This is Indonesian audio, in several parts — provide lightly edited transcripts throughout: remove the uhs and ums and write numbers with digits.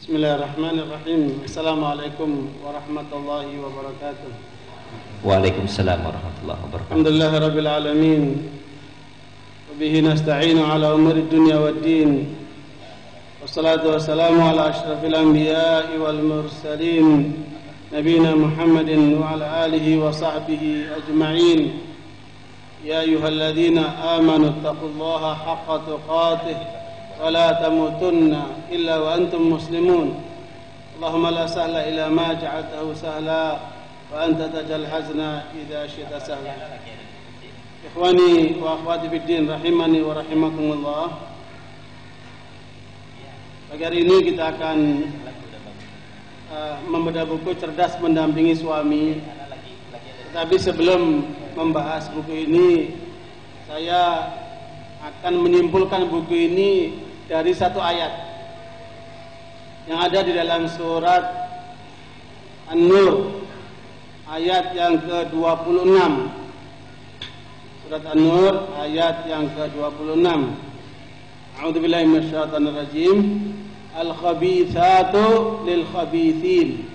Bismillahirrahmanirrahim. Assalamualaikum warahmatullahi wabarakatuh. Waalaikumsalam warahmatullahi wabarakatuh. Alhamdulillahirabbil alamin. Wa bihi nasta'inu ala umuri dunya waddin. Wassalatu wassalamu ala asyrafil anbiya'i wal mursalin nabiyina Muhammadin wa ala alihi wa sahbihi ajma'in. Ya ayyuhalladzina amanu taqullaha haqqa tuqatih wa la tamutunna illa wa antum muslimun. Allahumma la sahla illa ma ja'altahu sahla wa anta taj'al hazna idza syi'ta sahla. Ikhwani wa akhwati fid din rahimani wa rahimakumullah. Pagi hari ini kita akan membedah buku Cerdas Mendampingi Suami. Tapi sebelum membahas buku ini, saya akan menyimpulkan buku ini dari satu ayat yang ada di dalam surat An-Nur ayat yang ke-26. Surat An-Nur ayat yang ke-26. A'udzubillahi minasyaitonir rajim. Al-khabithatu lil-khabithin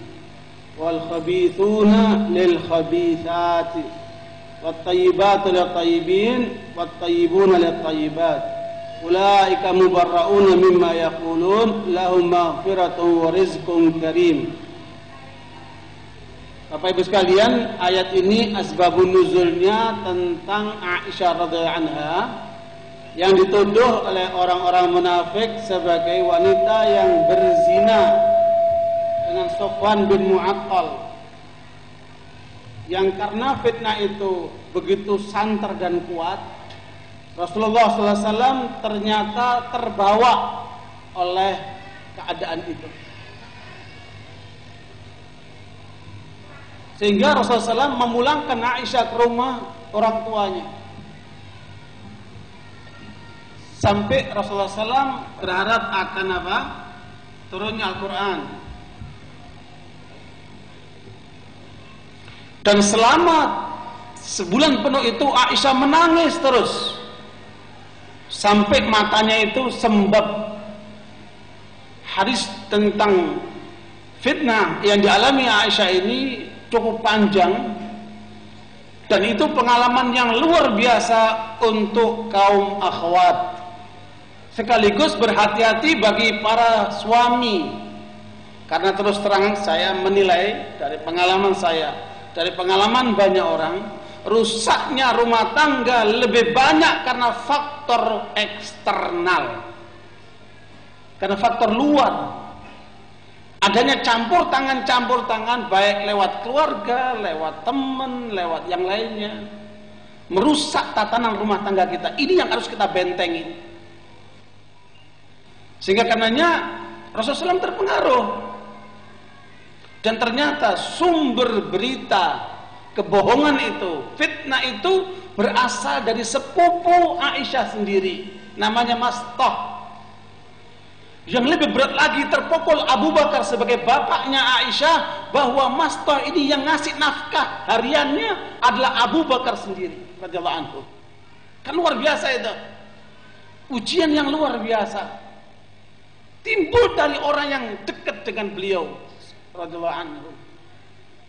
wal-khabithuna lil-khabithati wat-tayyibatu lit-tayyibin wat-tayyibuna lit-tayyibat. Ulaika mubarra'una mimma yaqulun lahum maghfiratun wa rizqun karim. Bapak Ibu sekalian, ayat ini asbabun nuzulnya tentang Aisyah radhiyallahu anha yang dituduh oleh orang-orang munafik sebagai wanita yang berzina dengan Sofwan bin Mu'attal, yang karena fitnah itu begitu santer dan kuat, Rasulullah SAW ternyata terbawa oleh keadaan itu, sehingga Rasulullah SAW memulangkan Aisyah ke rumah orang tuanya. Sampai Rasulullah SAW berharap akan apa? Turunnya Al-Quran. Dan selama sebulan penuh itu Aisyah menangis terus, sampai matanya itu sembab. Hadis tentang fitnah yang dialami Aisyah ini cukup panjang, dan itu pengalaman yang luar biasa untuk kaum akhwat, sekaligus berhati-hati bagi para suami. Karena terus terang saya menilai dari pengalaman saya, dari pengalaman banyak orang, rusaknya rumah tangga lebih banyak karena faktor eksternal, karena faktor luar. Adanya campur tangan baik lewat keluarga, lewat teman, lewat yang lainnya, merusak tatanan rumah tangga kita. Ini yang harus kita bentengin. Sehingga karenanya Rasulullah SAW terpengaruh. Dan ternyata sumber berita kebohongan itu, fitnah itu berasal dari sepupu Aisyah sendiri, namanya Mastah. Yang lebih berat lagi, terpukul Abu Bakar sebagai bapaknya Aisyah, bahwa Mastah ini yang ngasih nafkah hariannya adalah Abu Bakar sendiri radhiyallahu anhu. Kan luar biasa itu. Ujian yang luar biasa timbul dari orang yang dekat dengan beliau radhiyallahu anhu.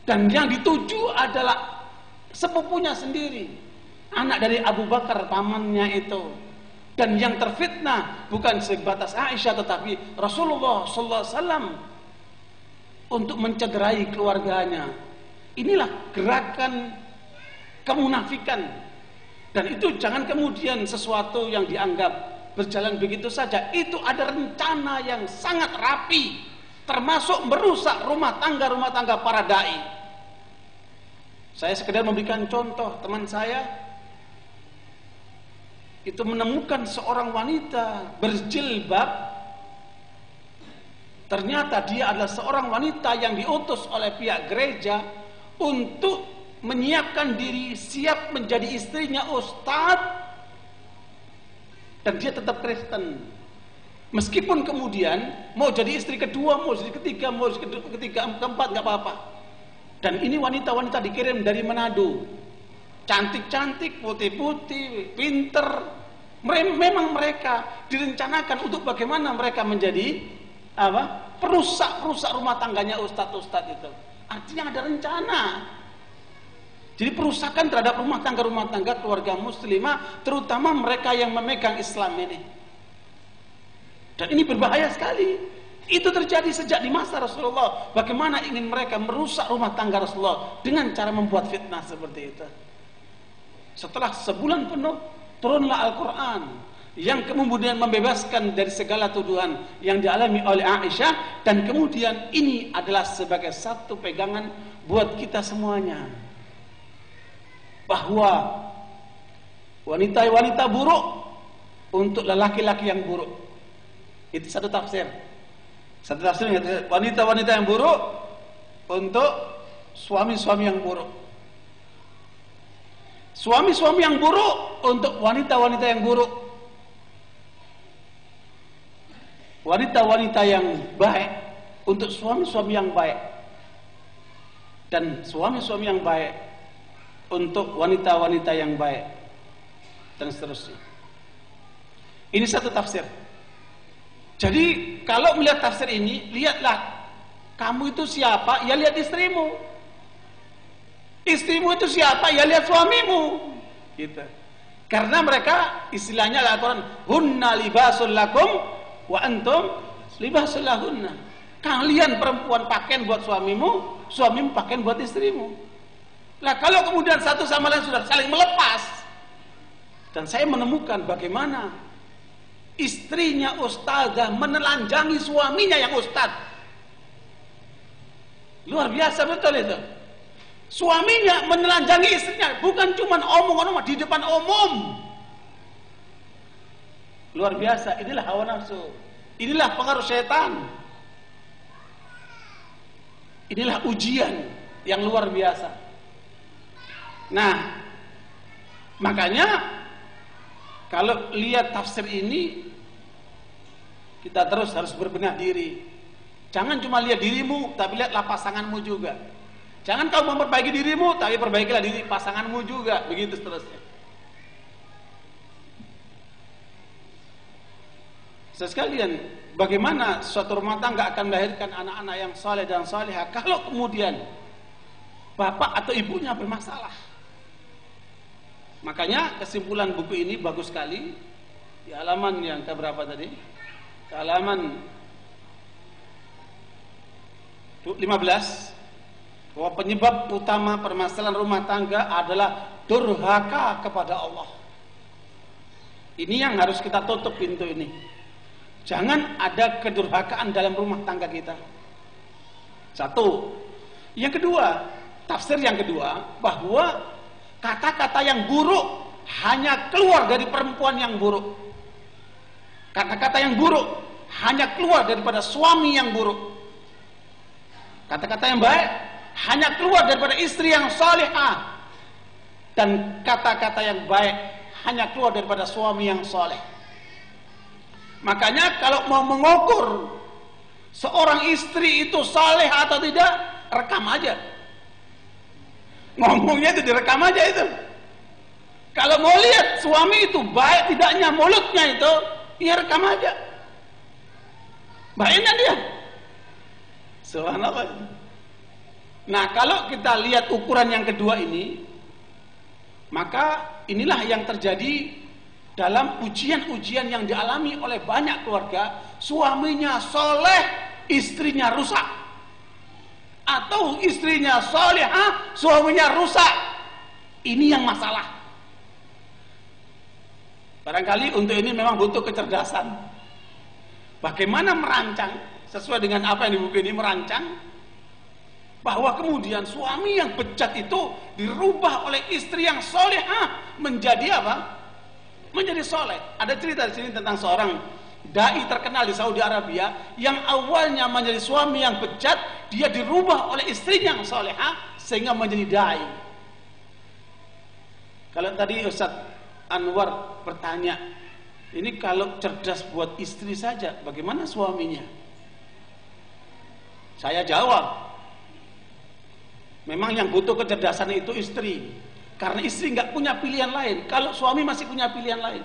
Dan yang dituju adalah sepupunya sendiri, anak dari Abu Bakar, pamannya itu. Dan yang terfitnah bukan sebatas Aisyah, tetapi Rasulullah SAW untuk mencederai keluarganya. Inilah gerakan kemunafikan. Dan itu jangan kemudian sesuatu yang dianggap berjalan begitu saja. Itu ada rencana yang sangat rapi, termasuk merusak rumah tangga para dai. Saya sekedar memberikan contoh, teman saya itu menemukan seorang wanita berjilbab. Ternyata dia adalah seorang wanita yang diutus oleh pihak gereja untuk menyiapkan diri siap menjadi istrinya ustadz, dan dia tetap Kristen. Meskipun kemudian mau jadi istri kedua, mau jadi ketiga, mau jadi ketiga, keempat, nggak apa-apa. Dan ini wanita-wanita dikirim dari Manado, cantik-cantik, putih-putih, pinter. Memang mereka direncanakan untuk bagaimana mereka menjadi perusak rumah tangganya ustadz itu. Artinya ada rencana. Jadi perusakan terhadap rumah tangga keluarga muslimah, terutama mereka yang memegang Islam ini. Dan ini berbahaya sekali. Itu terjadi sejak di masa Rasulullah. Bagaimana ingin mereka merusak rumah tangga Rasulullah dengan cara membuat fitnah seperti itu. Setelah sebulan penuh turunlah Al-Quran yang kemudian membebaskan dari segala tuduhan yang dialami oleh Aisyah, dan kemudian ini adalah sebagai satu pegangan buat kita semuanya, bahwa wanita-wanita buruk untuk lelaki-laki yang buruk. Itu satu tafsir. Satu tafsir, wanita-wanita yang buruk untuk suami-suami yang buruk. Suami-suami yang buruk untuk wanita-wanita yang buruk. Wanita-wanita yang baik untuk suami-suami yang baik. Dan suami-suami yang baik untuk wanita-wanita yang baik. Dan seterusnya. Ini satu tafsir. Jadi kalau melihat tafsir ini, lihatlah kamu itu siapa, ya lihat istrimu. Istrimu itu siapa, ya lihat suamimu. Gitu. Karena mereka istilahnya Al-Quran, hunna libasul lakum wa antum libasul lahunna. Kalian perempuan pakaian buat suamimu, suamimu pakaian buat istrimu. Lah kalau kemudian satu sama lain sudah saling melepas, dan saya menemukan bagaimana istrinya ustazah menelanjangi suaminya yang ustaz. Luar biasa betul itu. Suaminya menelanjangi istrinya, bukan cuma omong-omong di depan umum. Luar biasa, inilah hawa nafsu. Inilah pengaruh setan. Inilah ujian yang luar biasa. Nah, makanya kalau lihat tafsir ini, kita terus harus berbenah diri. Jangan cuma lihat dirimu, tapi lihatlah pasanganmu juga. Jangan kau memperbaiki dirimu, tapi perbaikilah diri pasanganmu juga. Begitu seterusnya. Sekalian, bagaimana suatu rumah tangga akan melahirkan anak-anak yang saleh dan salihah kalau kemudian bapak atau ibunya bermasalah? Makanya kesimpulan buku ini bagus sekali. Di halaman yang keberapa tadi? Ke halaman 15, bahwa penyebab utama permasalahan rumah tangga adalah durhaka kepada Allah. Ini yang harus kita tutup pintu ini. Jangan ada kedurhakaan dalam rumah tangga kita. Satu. Yang kedua, tafsir yang kedua, bahwa kata-kata yang buruk hanya keluar dari perempuan yang buruk. Kata-kata yang buruk hanya keluar daripada suami yang buruk. Kata-kata yang baik hanya keluar daripada istri yang salihah. Dan kata-kata yang baik hanya keluar daripada suami yang saleh. Makanya kalau mau mengukur seorang istri itu saleh atau tidak, rekam aja. Ngomongnya itu direkam aja itu. Kalau mau lihat suami itu baik tidaknya mulutnya itu, ya rekam aja. Baiknya dia. Subhanallah. Nah, kalau kita lihat ukuran yang kedua ini, maka inilah yang terjadi dalam ujian-ujian yang dialami oleh banyak keluarga. Suaminya soleh, istrinya rusak. Atau istrinya solehah, suaminya rusak. Ini yang masalah. Barangkali untuk ini memang butuh kecerdasan. Bagaimana merancang sesuai dengan apa yang di buku ini merancang, bahwa kemudian suami yang bejat itu dirubah oleh istri yang solehah menjadi apa? Menjadi soleh. Ada cerita di sini tentang seorang dai terkenal di Saudi Arabia yang awalnya menjadi suami yang bejat, dia dirubah oleh istrinya yang solehah sehingga menjadi dai. Kalau tadi Ustaz Anwar bertanya, ini kalau cerdas buat istri saja, bagaimana suaminya? Saya jawab, memang yang butuh kecerdasan itu istri. Karena istri nggak punya pilihan lain. Kalau suami masih punya pilihan lain.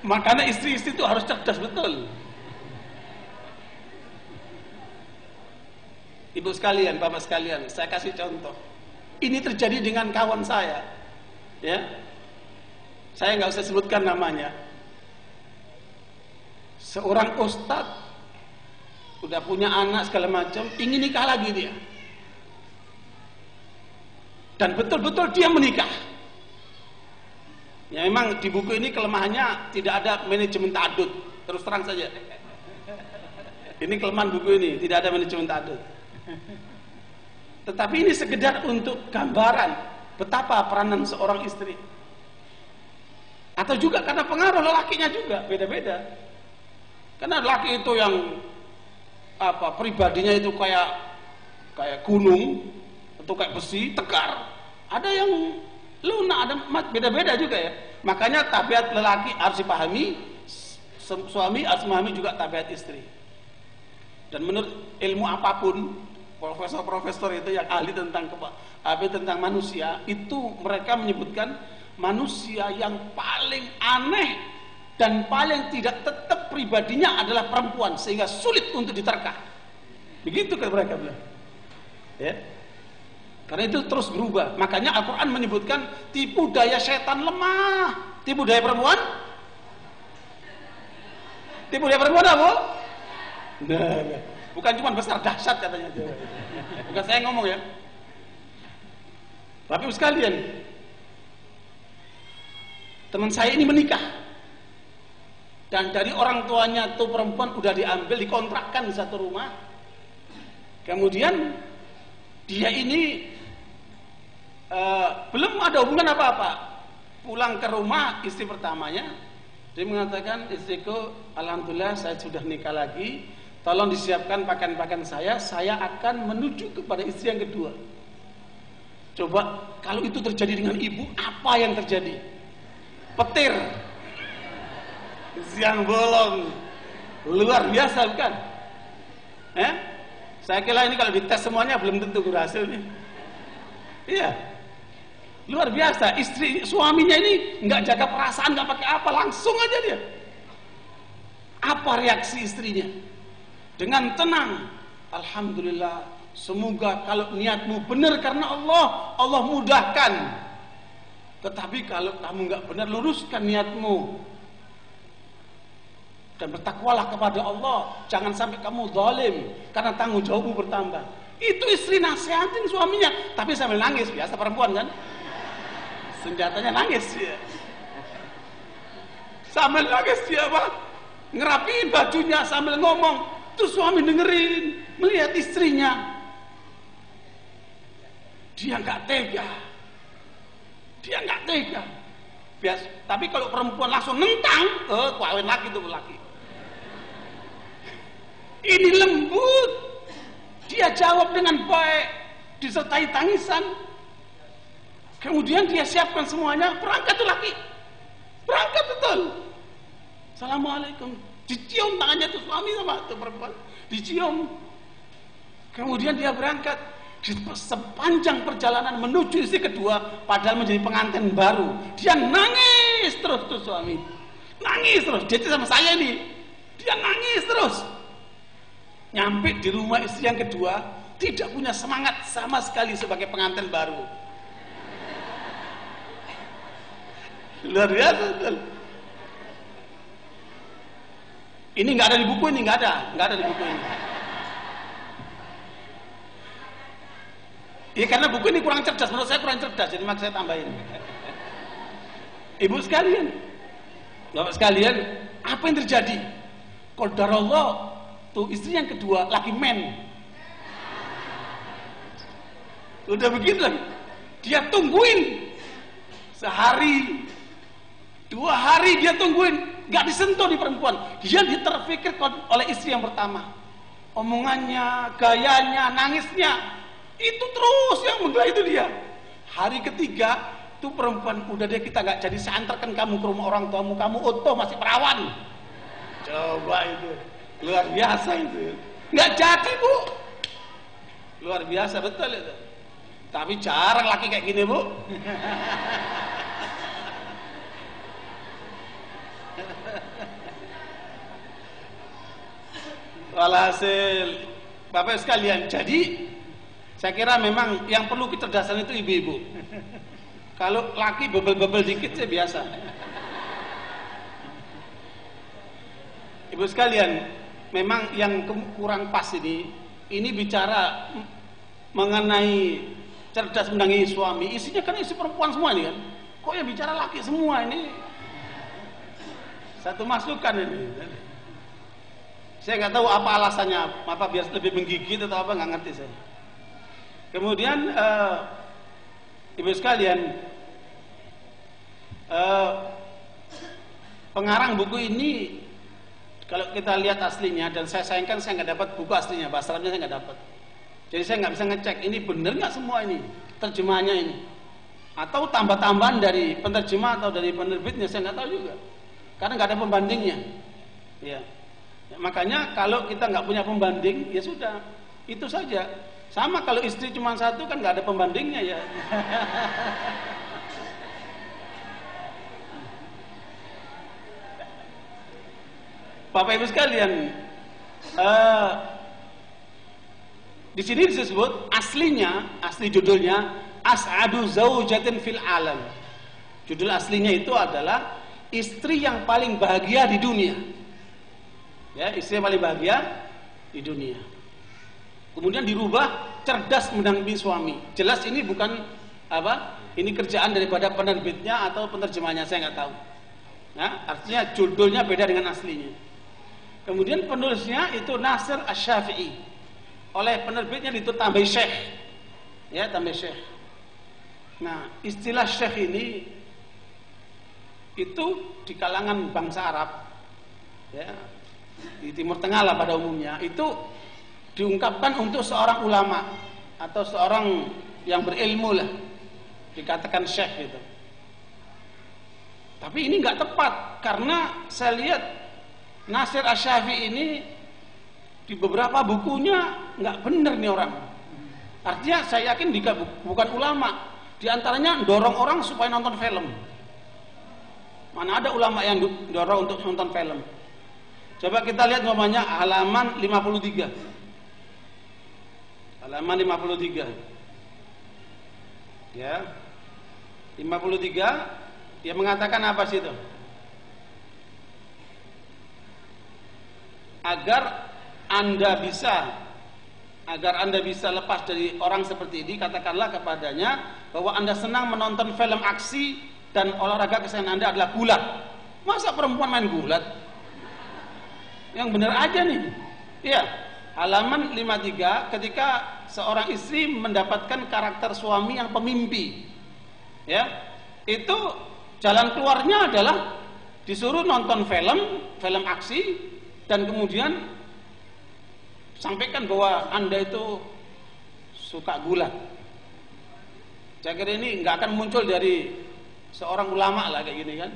Makanya istri-istri itu harus cerdas betul. Ibu sekalian, bapak sekalian, saya kasih contoh. Ini terjadi dengan kawan saya, ya. Saya nggak usah sebutkan namanya. Seorang ustadz udah punya anak segala macam, ingin nikah lagi dia. Dan betul-betul dia menikah. Ya memang di buku ini kelemahannya tidak ada manajemen ta'adud. Terus terang saja. Ini kelemahan buku ini, tidak ada manajemen ta'adud. Tetapi ini sekedar untuk gambaran betapa peranan seorang istri. Atau juga karena pengaruh lelakinya juga beda-beda. Karena lelaki itu yang pribadinya itu kayak gunung atau kayak besi tegar. Ada yang lunak, ada beda-beda juga ya. Makanya tabiat lelaki harus dipahami, suami harus memahami juga tabiat istri. Dan menurut ilmu apapun, profesor-profesor itu yang ahli tentang manusia, itu mereka menyebutkan manusia yang paling aneh dan paling tidak tetap pribadinya adalah perempuan, sehingga sulit untuk diterka. Begitu kan mereka bilang. Ya. Karena itu terus berubah. Makanya Al-Quran menyebutkan tipu daya setan lemah. Tipu daya perempuan? Tipu daya perempuan apa? Nah, bukan cuma besar dahsyat katanya. Bukan saya ngomong ya. Bapak Ibu sekalian, teman saya ini menikah. Dan dari orang tuanya tuh perempuan udah diambil, dikontrakkan di satu rumah. Kemudian dia ini belum ada hubungan apa-apa. Pulang ke rumah istri pertamanya, dia mengatakan, istriku, alhamdulillah saya sudah nikah lagi. Tolong disiapkan pakaian-pakaian saya akan menuju kepada istri yang kedua. Coba kalau itu terjadi dengan ibu, apa yang terjadi? Petir, siang bolong, luar biasa bukan? Saya kira ini kalau dites semuanya belum tentu berhasil nih. Iya, luar biasa. Suaminya ini nggak jaga perasaan, nggak pakai apa, langsung aja dia. Apa reaksi istrinya? Dengan tenang, alhamdulillah. Semoga kalau niatmu benar karena Allah mudahkan. Tetapi kalau kamu nggak benar, luruskan niatmu dan bertakwalah kepada Allah. Jangan sampai kamu zalim karena tanggung jawabmu bertambah. Itu istri nasihatin suaminya, tapi sambil nangis. Biasa perempuan kan, senjatanya nangis ya. Sambil nangis dia ngerapiin bajunya sambil ngomong. Terus suami dengerin, melihat istrinya, dia nggak tega. Biasa. Tapi kalau perempuan langsung nentang, kawin lagi tuh laki. Ini lembut, dia jawab dengan baik, disertai tangisan. Kemudian dia siapkan semuanya, berangkat tuh laki, berangkat betul. Assalamualaikum, dicium tangannya tuh suami sama tuh perempuan, dicium. Kemudian dia berangkat. Sepanjang perjalanan menuju istri kedua, padahal menjadi pengantin baru, dia nangis terus tuh suami, nangis terus. Dia sama saya nih, dia nangis terus. Nyampe di rumah istri yang kedua, tidak punya semangat sama sekali sebagai pengantin baru. Luar biasa. Ini nggak ada di buku ini, nggak ada di buku ini. Ya karena buku ini kurang cerdas, menurut saya kurang cerdas, jadi makanya saya tambahin. Ibu sekalian, bapak sekalian, apa yang terjadi? Qadarullah, tuh istri yang kedua lagi men. Udah begitu lagi. Dia tungguin sehari, 2 hari dia tungguin, nggak disentuh di perempuan. Dia diterfikir oleh istri yang pertama. Omongannya, gayanya, nangisnya. Itu terus yang menggila itu dia. Hari ketiga tuh perempuan, udah deh kita nggak jadi, saya antarkan kamu ke rumah orang tuamu, kamu utuh masih perawan. Coba itu luar biasa itu. Nggak jadi bu, luar biasa betul itu. Tapi jarang laki kayak gini bu. Walhasil Bapak sekalian, jadi saya kira memang yang perlu kecerdasan itu ibu-ibu. Kalau laki bebel-bebel dikit sih biasa. Ibu sekalian, memang yang kurang pas ini bicara mengenai cerdas mendampingi suami. Isinya kan isi perempuan semua ini kan. Kok yang bicara laki semua ini? Satu masukan ini. Saya nggak tahu apa alasannya, apa biar lebih menggigit atau apa, nggak ngerti saya. Kemudian ibu sekalian, pengarang buku ini kalau kita lihat aslinya, dan saya sayangkan saya nggak dapat buku aslinya, bahasa Arabnya saya nggak dapat. Jadi saya nggak bisa ngecek ini benar nggak semua ini terjemahannya ini, atau tambah-tambahan dari penerjemah atau dari penerbitnya, saya nggak tahu juga, karena nggak ada pembandingnya. Ya. Makanya kalau kita nggak punya pembanding, ya sudah, itu saja. Sama kalau istri cuma satu kan nggak ada pembandingnya ya. Bapak Ibu sekalian, di sini disebut asli judulnya As'adu Zaujatin fil Alam. Judul aslinya itu adalah istri yang paling bahagia di dunia. Ya, istri yang paling bahagia di dunia. Kemudian dirubah cerdas mendampingi suami. Jelas ini bukan apa? Ini kerjaan daripada penerbitnya atau penerjemahnya, saya nggak tahu. Nah, artinya judulnya beda dengan aslinya. Kemudian penulisnya itu Nasir Asy-Syafi'i. Oleh penerbitnya itu tambah Syekh. Ya, tambah Syekh. Nah, istilah Syekh ini itu di kalangan bangsa Arab, ya, di Timur Tengah lah pada umumnya, itu diungkapkan untuk seorang ulama atau seorang yang berilmu lah, dikatakan Syekh gitu. Tapi ini nggak tepat, karena saya lihat Nasir Asy-Syafi'i ini di beberapa bukunya nggak bener nih orang. Artinya saya yakin dia bukan ulama. Di antaranya dorong orang supaya nonton film. Mana ada ulama yang dorong untuk nonton film? Coba kita lihat namanya halaman 53. Halaman 53. Ya. 53 dia mengatakan apa sih itu? Agar Anda bisa lepas dari orang seperti ini, katakanlah kepadanya bahwa Anda senang menonton film aksi dan olahraga kesayangan Anda adalah gulat. Masa perempuan main gulat? Yang benar aja nih. Iya, halaman 53, ketika seorang istri mendapatkan karakter suami yang pemimpi. Ya. Itu jalan keluarnya adalah disuruh nonton film aksi, dan kemudian sampaikan bahwa Anda itu suka gulat. Saya kira ini nggak akan muncul dari seorang ulama lah kayak gini kan.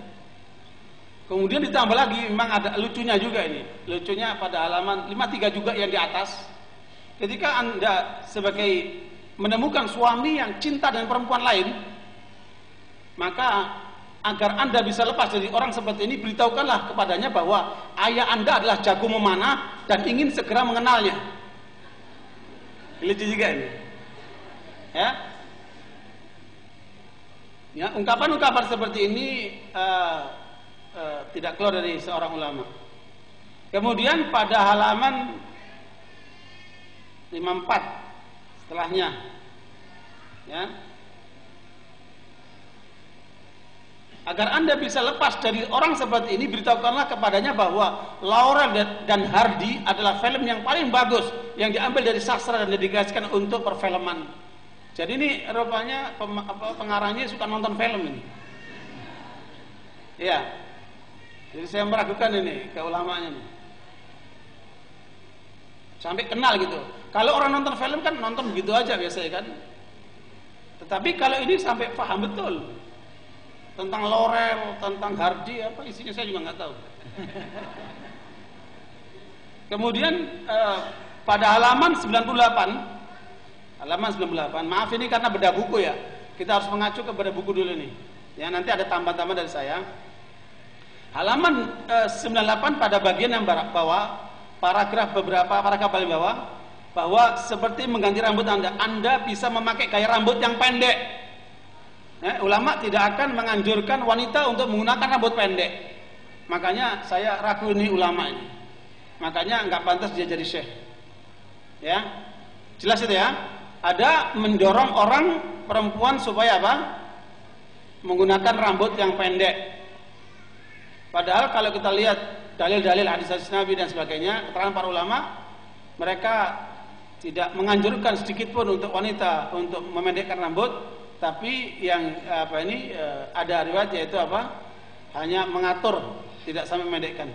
Kemudian ditambah lagi, memang ada lucunya juga ini. Lucunya pada halaman 53 juga yang di atas. Ketika Anda sebagai menemukan suami yang cinta dengan perempuan lain, maka agar Anda bisa lepas dari orang seperti ini, beritahukanlah kepadanya bahwa ayah Anda adalah jago memanah dan ingin segera mengenalnya. Lucu juga ini. Ya, ungkapan-ungkapan seperti ini tidak keluar dari seorang ulama. Kemudian pada halaman 54 setelahnya, ya, agar Anda bisa lepas dari orang seperti ini, beritahukanlah kepadanya bahwa Laurel dan Hardy adalah film yang paling bagus yang diambil dari sastra dan didedikasikan untuk perfilman. Jadi ini rupanya pengarangnya suka nonton film ini. Ya. Jadi saya meragukan ini ke ulamanya nih. Sampai kenal gitu. Kalau orang nonton film kan nonton begitu aja biasanya kan. Tetapi kalau ini sampai paham betul tentang Laurel, tentang Hardy, apa isinya saya juga nggak tahu. Kemudian pada halaman 98, maaf ini karena beda buku ya, kita harus mengacu kepada buku dulu nih. Ya, nanti ada tambah-tambah dari saya. Halaman 98 pada bagian yang bawah, beberapa paragraf paling bawah, bahwa seperti mengganti rambut Anda bisa memakai gaya rambut yang pendek. Ulama tidak akan menganjurkan wanita untuk menggunakan rambut pendek. Makanya saya ragu ini ulama ini. Makanya nggak pantas dia jadi syekh. Ya, jelas itu ya. Ada mendorong orang perempuan supaya apa? Menggunakan rambut yang pendek. Padahal kalau kita lihat dalil-dalil hadis-hadis Nabi dan sebagainya, keterangan para ulama, mereka tidak menganjurkan sedikit pun untuk wanita untuk memendekkan rambut, tapi yang ada riwayat yaitu apa? Hanya mengatur, tidak sampai memendekkan.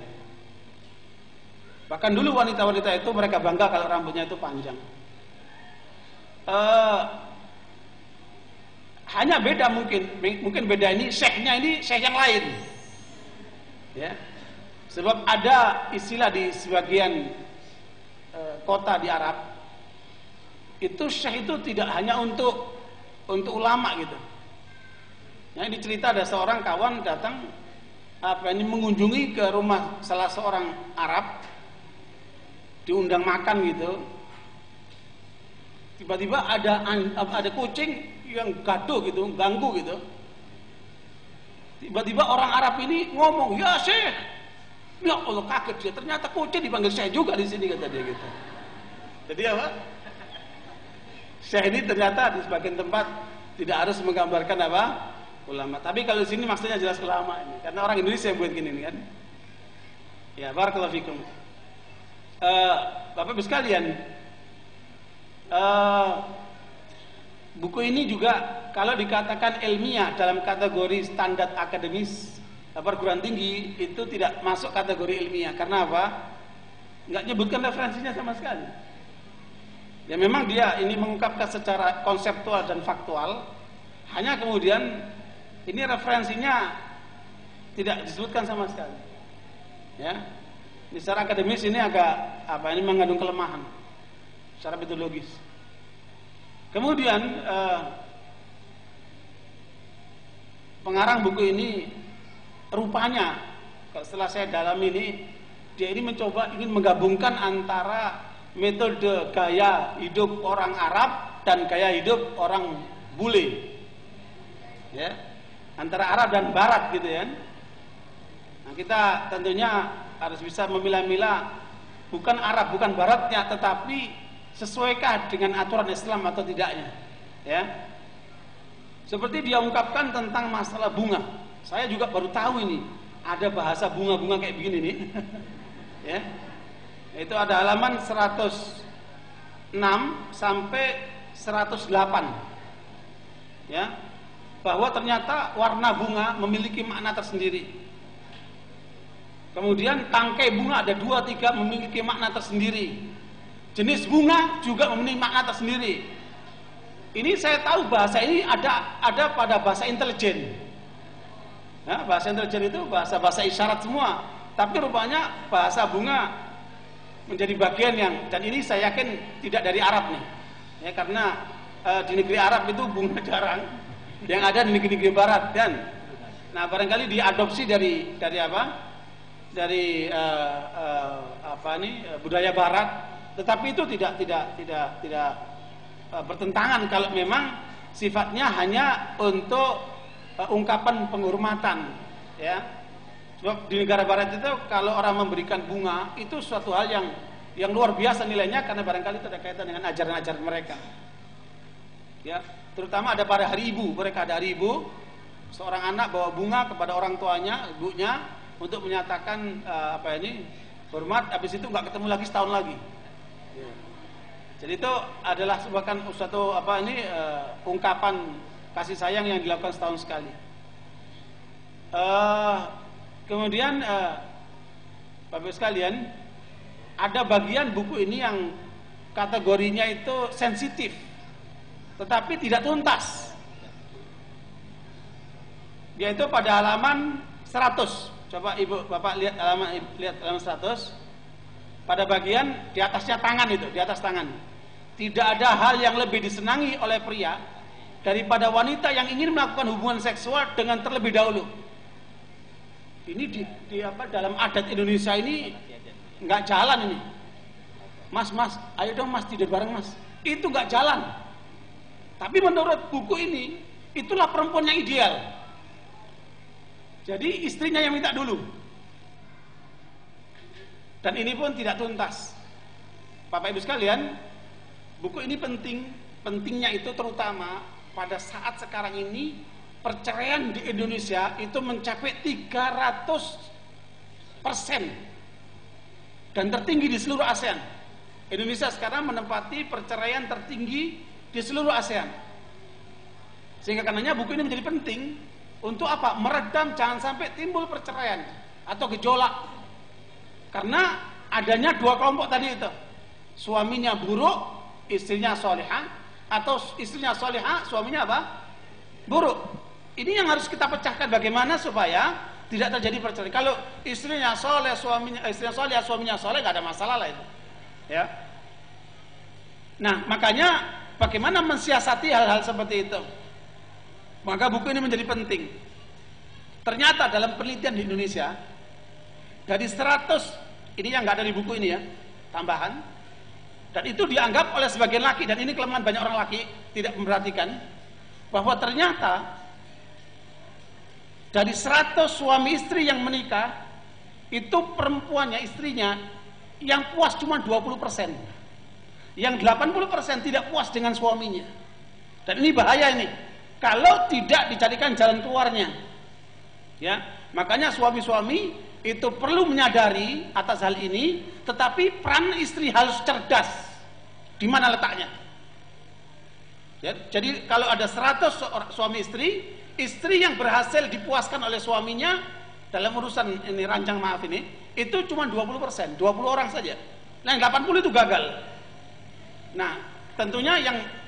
Bahkan dulu wanita-wanita itu mereka bangga kalau rambutnya itu panjang. Hanya beda mungkin beda ini syekhnya ini syekh yang lain. Ya. Sebab ada istilah di sebagian kota di Arab, itu syekh itu tidak hanya untuk ulama gitu. Nah, ini cerita ada seorang kawan datang mengunjungi ke rumah salah seorang Arab, diundang makan gitu. Tiba-tiba ada kucing yang gaduh gitu, ganggu gitu. Tiba-tiba orang Arab ini ngomong, "Ya Syekh." Ya Allah, kaget dia. Ternyata kucing dipanggil Syekh juga di sini, kata dia gitu. Jadi apa? Syekh ini ternyata di sebagian tempat tidak harus menggambarkan apa? Ulama. Tapi kalau di sini maksudnya jelas ulama ini. Karena orang Indonesia yang buat gini kan. Ya, barakallahu fikum. Bapak Ibu sekalian, buku ini juga kalau dikatakan ilmiah dalam kategori standar akademis perguruan tinggi, itu tidak masuk kategori ilmiah. Karena apa? Nggak nyebutkan referensinya sama sekali. Ya memang dia ini mengungkapkan secara konseptual dan faktual, hanya kemudian ini referensinya tidak disebutkan sama sekali. Ya, ini secara akademis ini agak ini mengandung kelemahan secara metodologis. Kemudian pengarang buku ini rupanya, setelah saya dalam ini, dia ini ingin menggabungkan antara metode gaya hidup orang Arab dan gaya hidup orang bule, ya, antara Arab dan Barat gitu ya. Nah, kita tentunya harus bisa memilah-milah bukan Arab, bukan Baratnya, tetapi sesuaikah dengan aturan Islam atau tidaknya, ya. Seperti dia ungkapkan tentang masalah bunga. Saya juga baru tahu ini ada bahasa bunga-bunga kayak begini nih. Ya. Itu ada halaman 106 sampai 108. Ya. Bahwa ternyata warna bunga memiliki makna tersendiri. Kemudian tangkai bunga ada 2-3 memiliki makna tersendiri. Jenis bunga juga memiliki makna tersendiri. Ini saya tahu bahasa ini ada pada bahasa intelijen. Ya, bahasa intelijen itu bahasa isyarat semua. Tapi rupanya bahasa bunga menjadi bagian dan ini saya yakin tidak dari Arab nih. Ya, karena di negeri Arab itu bunga jarang. Yang ada di negeri-negeri Barat kan. Nah, barangkali diadopsi dari apa? Dari budaya Barat. Tetapi itu tidak bertentangan kalau memang sifatnya hanya untuk ungkapan penghormatan, ya. Sebab di negara Barat itu kalau orang memberikan bunga itu suatu hal yang luar biasa nilainya, karena barangkali itu ada kaitan dengan ajaran-ajaran mereka. Ya, terutama ada pada hari ibu, mereka ada hari ibu, seorang anak bawa bunga kepada orang tuanya, ibunya, untuk menyatakan hormat. Habis itu nggak ketemu lagi setahun lagi. Ya. Jadi itu adalah suatu ungkapan kasih sayang yang dilakukan setahun sekali. Kemudian Bapak sekalian, ada bagian buku ini yang kategorinya itu sensitif, tetapi tidak tuntas. Yaitu pada halaman 100. Coba Ibu Bapak lihat halaman 100. Pada bagian di atasnya tangan itu, di atas tangan. Tidak ada hal yang lebih disenangi oleh pria daripada wanita yang ingin melakukan hubungan seksual dengan terlebih dahulu. Ini dalam adat Indonesia ini nggak jalan ini. Mas, ayo dong mas tidur bareng mas. Itu nggak jalan. Tapi menurut buku ini, itulah perempuan yang ideal. Jadi istrinya yang minta dulu. Dan ini pun tidak tuntas. Bapak Ibu sekalian, buku ini pentingnya itu terutama pada saat sekarang ini perceraian di Indonesia itu mencapai 300% dan tertinggi di seluruh ASEAN. Indonesia sekarang menempati perceraian tertinggi di seluruh ASEAN. Sehingga karenanya buku ini menjadi penting untuk apa? Meredam jangan sampai timbul perceraian atau gejolak. Karena adanya dua kelompok tadi itu. Suaminya buruk, istrinya solihah, atau istrinya solihah, suaminya apa? Buruk. Ini yang harus kita pecahkan bagaimana supaya tidak terjadi perceraian. Kalau istrinya soleh, suaminya soleh, nggak ada masalah lah itu. Ya. Nah, makanya bagaimana mensiasati hal-hal seperti itu? Maka buku ini menjadi penting. Ternyata dalam penelitian di Indonesia dari 100, ini yang nggak ada di buku ini ya, tambahan, dan itu dianggap oleh sebagian laki, dan ini kelemahan banyak orang laki tidak memperhatikan bahwa ternyata dari 100 suami istri yang menikah itu perempuannya, istrinya yang puas cuma 20%, yang 80% tidak puas dengan suaminya. Dan ini bahaya ini kalau tidak dicarikan jalan keluarnya. Ya, makanya suami-suami itu perlu menyadari atas hal ini, tetapi peran istri harus cerdas. Di mana letaknya? Ya, jadi kalau ada 100 suami istri yang berhasil dipuaskan oleh suaminya dalam urusan ini rancang maaf ini, itu cuma 20%, 20 orang saja. Nah, yang 80 itu gagal. Nah, tentunya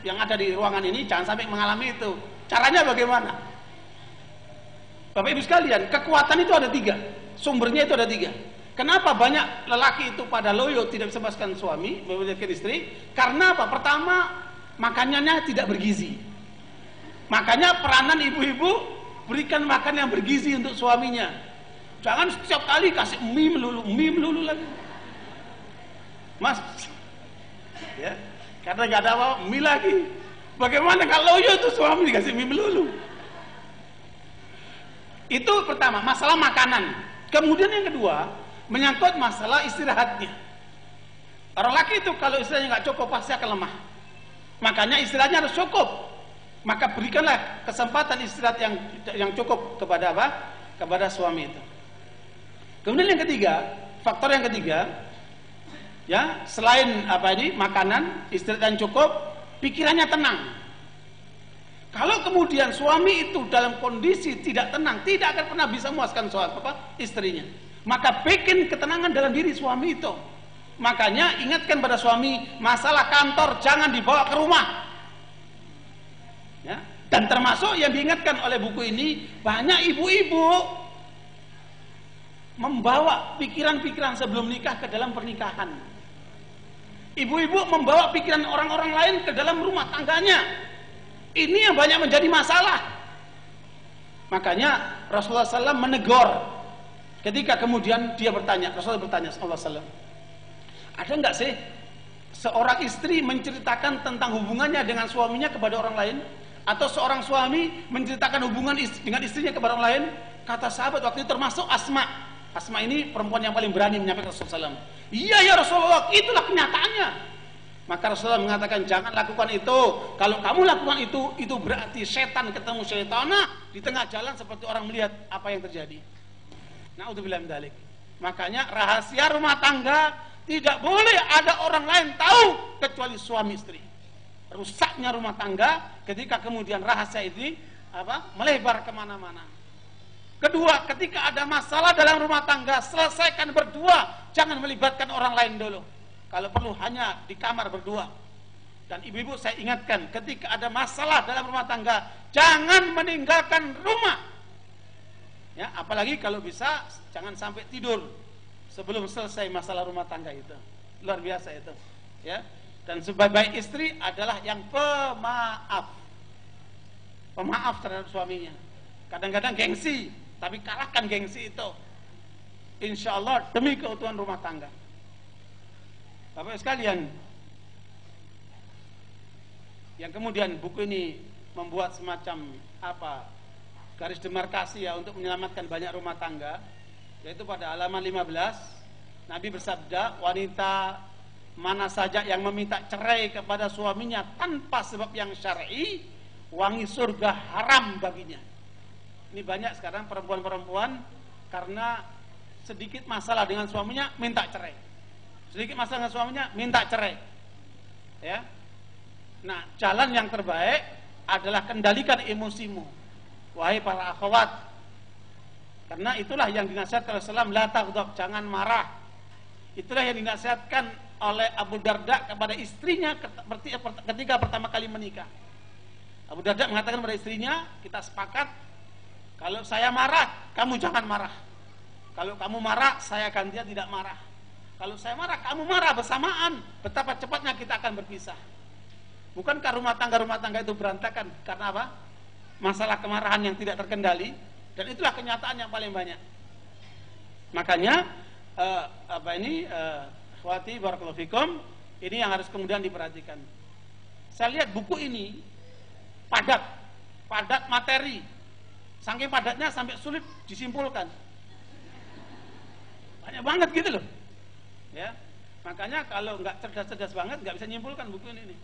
yang ada di ruangan ini jangan sampai mengalami itu. Caranya bagaimana? Bapak Ibu sekalian, kekuatan itu ada 3. Sumbernya itu ada 3. Kenapa banyak lelaki itu pada loyo tidak bisa melepaskan suami, melepaskan istri? Karena apa? Pertama, makanannya tidak bergizi. Makanya peranan ibu-ibu berikan makan yang bergizi untuk suaminya. Jangan setiap kali kasih mie melulu lagi. Mas, ya, karena nggak ada apa mie lagi. Bagaimana kalau loyo itu suami dikasih mie melulu? Itu pertama, masalah makanan. Kemudian yang kedua, menyangkut masalah istirahatnya. Orang laki itu kalau istirahatnya nggak cukup pasti akan lemah. Makanya istirahatnya harus cukup. Maka berikanlah kesempatan istirahat yang cukup kepada apa? Kepada suami itu. Kemudian yang ketiga, faktor yang ketiga, ya selain apa ini makanan, istirahat yang cukup, pikirannya tenang. Kalau kemudian suami itu dalam kondisi tidak tenang, tidak akan pernah bisa memuaskan istrinya. Maka bikin ketenangan dalam diri suami itu. Makanya ingatkan pada suami, masalah kantor jangan dibawa ke rumah. Ya. Dan termasuk yang diingatkan oleh buku ini, banyak ibu-ibu membawa pikiran-pikiran sebelum nikah ke dalam pernikahan. Ibu-ibu membawa pikiran orang-orang lain ke dalam rumah tangganya. Ini yang banyak menjadi masalah. Makanya Rasulullah SAW menegur ketika kemudian dia bertanya, Rasulullah bertanya SAW, ada nggak sih seorang istri menceritakan tentang hubungannya dengan suaminya kepada orang lain, atau seorang suami menceritakan hubungan dengan istrinya kepada orang lain? Kata sahabat waktu itu termasuk Asma. Asma ini perempuan yang paling berani menyampaikan Rasulullah SAW. Iya ya Rasulullah, itulah kenyataannya. Maka Rasulullah mengatakan jangan lakukan itu. Kalau kamu lakukan itu berarti setan ketemu syaitana di tengah jalan seperti orang melihat apa yang terjadi. Na'udzubillah min dzalik. Makanya rahasia rumah tangga tidak boleh ada orang lain tahu kecuali suami istri. Rusaknya rumah tangga ketika kemudian rahasia ini melebar kemana-mana. Kedua, ketika ada masalah dalam rumah tangga, selesaikan berdua, jangan melibatkan orang lain dulu. Kalau perlu hanya di kamar berdua. Dan ibu-ibu saya ingatkan, ketika ada masalah dalam rumah tangga, jangan meninggalkan rumah. Ya, apalagi kalau bisa jangan sampai tidur sebelum selesai masalah rumah tangga itu. Luar biasa itu. Ya. Dan sebaik-baik istri adalah yang pemaaf. Pemaaf terhadap suaminya. Kadang-kadang gengsi, tapi kalahkan gengsi itu. Insya Allah demi keutuhan rumah tangga. Bapak sekalian, yang kemudian buku ini membuat semacam garis demarkasi ya untuk menyelamatkan banyak rumah tangga, yaitu pada halaman 15 Nabi bersabda, wanita mana saja yang meminta cerai kepada suaminya tanpa sebab yang syar'i, wangi surga haram baginya. Ini banyak sekarang perempuan-perempuan karena sedikit masalah dengan suaminya minta cerai. Sedikit masalah dengan suaminya minta cerai. Ya. Nah, jalan yang terbaik adalah kendalikan emosimu, wahai para akhwat. Karena itulah yang dinasihatkan Rasulullah, la taghdab, jangan marah. Itulah yang dinasihatkan oleh Abu Darda kepada istrinya ketika pertama kali menikah. Abu Darda mengatakan kepada istrinya, kita sepakat kalau saya marah, kamu jangan marah. Kalau kamu marah, saya gantian tidak marah. Kalau saya marah, kamu marah bersamaan. Betapa cepatnya kita akan berpisah. Bukankah rumah tangga itu berantakan karena apa? Masalah kemarahan yang tidak terkendali, dan itulah kenyataan yang paling banyak. Makanya akhwati barakallahu fikum, ini yang harus kemudian diperhatikan. Saya lihat buku ini padat materi, saking padatnya sampai sulit disimpulkan. Banyak banget gitu loh. Ya, makanya kalau nggak cerdas-cerdas banget nggak bisa nyimpulkan buku ini.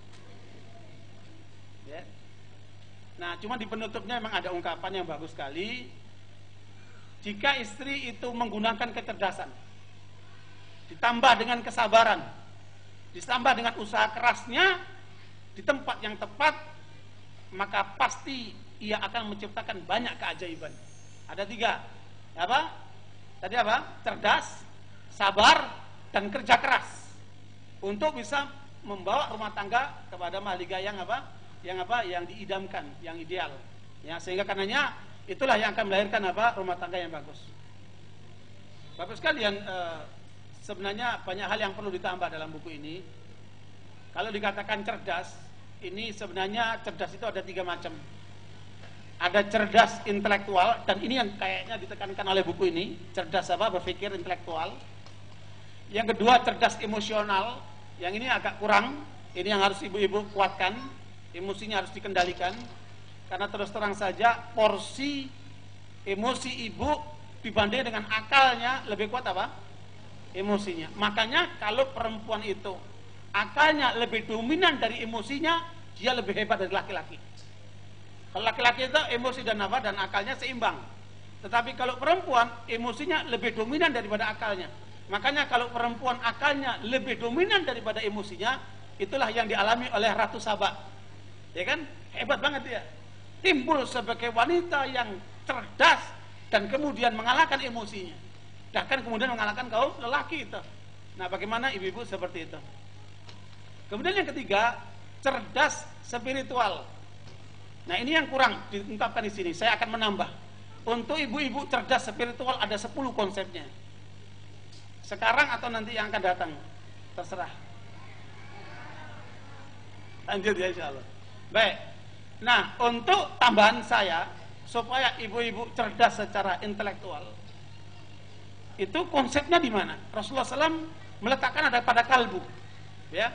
Ya. Nah, cuma di penutupnya memang ada ungkapan yang bagus sekali. Jika istri itu menggunakan kecerdasan, ditambah dengan kesabaran, ditambah dengan usaha kerasnya di tempat yang tepat, maka pasti ia akan menciptakan banyak keajaiban. Ada 3. Apa? Tadi apa? Cerdas, sabar, dan kerja keras untuk bisa membawa rumah tangga kepada mahligai yang yang diidamkan, yang ideal. Ya, sehingga karenanya itulah yang akan melahirkan rumah tangga yang bagus. Bapak sekalian, sebenarnya banyak hal yang perlu ditambah dalam buku ini. Kalau dikatakan cerdas, ini sebenarnya cerdas itu ada 3 macam. Ada cerdas intelektual, dan ini yang kayaknya ditekankan oleh buku ini, cerdas berpikir intelektual. Yang kedua cerdas emosional, yang ini agak kurang, ini yang harus ibu-ibu kuatkan, emosinya harus dikendalikan, karena terus terang saja porsi emosi ibu dibanding dengan akalnya lebih kuat emosinya. Makanya kalau perempuan itu akalnya lebih dominan dari emosinya, dia lebih hebat dari laki-laki. Kalau laki-laki itu emosi dan akalnya seimbang, tetapi kalau perempuan emosinya lebih dominan daripada akalnya. Makanya kalau perempuan akalnya lebih dominan daripada emosinya, itulah yang dialami oleh Ratu Saba. Ya kan? Hebat banget dia. Timbul sebagai wanita yang cerdas dan kemudian mengalahkan emosinya. Bahkan kemudian mengalahkan kaum lelaki itu. Nah, bagaimana ibu-ibu seperti itu? Kemudian yang ketiga, cerdas spiritual. Nah, ini yang kurang diungkapkan di sini. Saya akan menambah. Untuk ibu-ibu cerdas spiritual ada 10 konsepnya. Sekarang atau nanti yang akan datang, terserah. Lanjut ya insyaallah. Baik. Nah, untuk tambahan saya supaya ibu-ibu cerdas secara intelektual, itu konsepnya di mana? Rasulullah SAW meletakkan ada pada kalbu. Ya.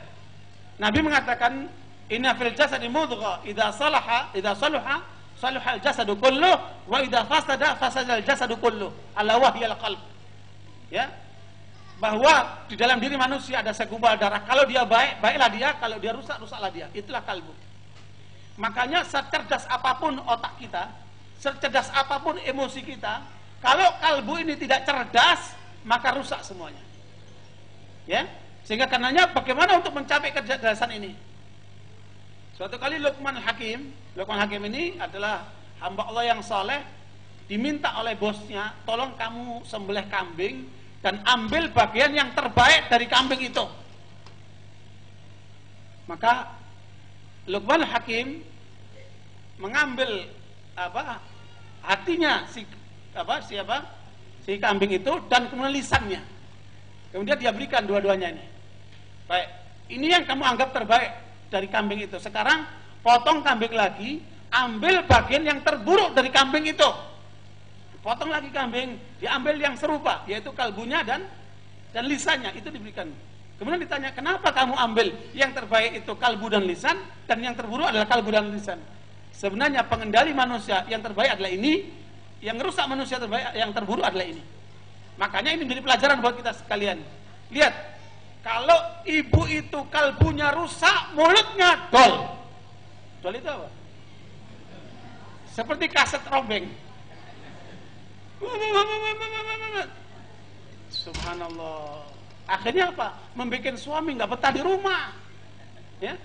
Nabi mengatakan, inna fil jasadi mudghah, idza salaha salahal jasadu kulluh, wa idza fasada al jasadu kulluh. Ala wahyal qalb. Ya. Bahwa di dalam diri manusia ada segumpal darah. Kalau dia baik, baiklah dia. Kalau dia rusak, rusaklah dia. Itulah kalbu. Makanya secerdas apapun otak kita, secerdas apapun emosi kita, kalau kalbu ini tidak cerdas, maka rusak semuanya. Ya, sehingga karenanya bagaimana untuk mencapai kecerdasan ini? Suatu kali Luqman Hakim ini adalah hamba Allah yang saleh, diminta oleh bosnya, tolong kamu sembelih kambing dan ambil bagian yang terbaik dari kambing itu. Maka Luqman Hakim mengambil hatinya si kambing itu dan kemudian lisannya. Kemudian dia berikan dua-duanya ini. Baik, ini yang kamu anggap terbaik dari kambing itu. Sekarang potong kambing lagi, ambil bagian yang terburuk dari kambing itu. Potong lagi kambing, diambil yang serupa, yaitu kalbunya dan lisannya, itu diberikan. Kemudian ditanya, kenapa kamu ambil yang terbaik itu kalbu dan lisan, dan yang terburuk adalah kalbu dan lisan? Sebenarnya pengendali manusia yang terbaik adalah ini, yang merusak manusia terbaik, yang terburuk adalah ini. Makanya ini menjadi pelajaran buat kita sekalian. Lihat, kalau ibu itu kalbunya rusak, mulutnya dol. Dol itu apa? Seperti kaset robeng. Subhanallah. Akhirnya apa? Membuat suami nggak betah di rumah. Ya,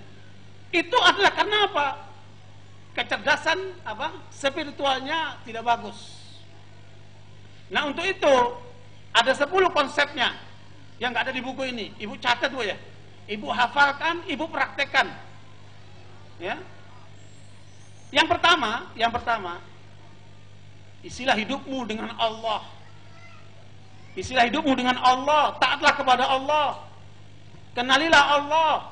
itu adalah karena apa? Kecerdasan spiritualnya tidak bagus. Nah, untuk itu ada 10 konsepnya yang nggak ada di buku ini. Ibu catat Bu ya. Ibu hafalkan, ibu praktekkan. Ya. Yang pertama, isilah hidupmu dengan Allah. Isilah hidupmu dengan Allah, taatlah kepada Allah. Kenalilah Allah.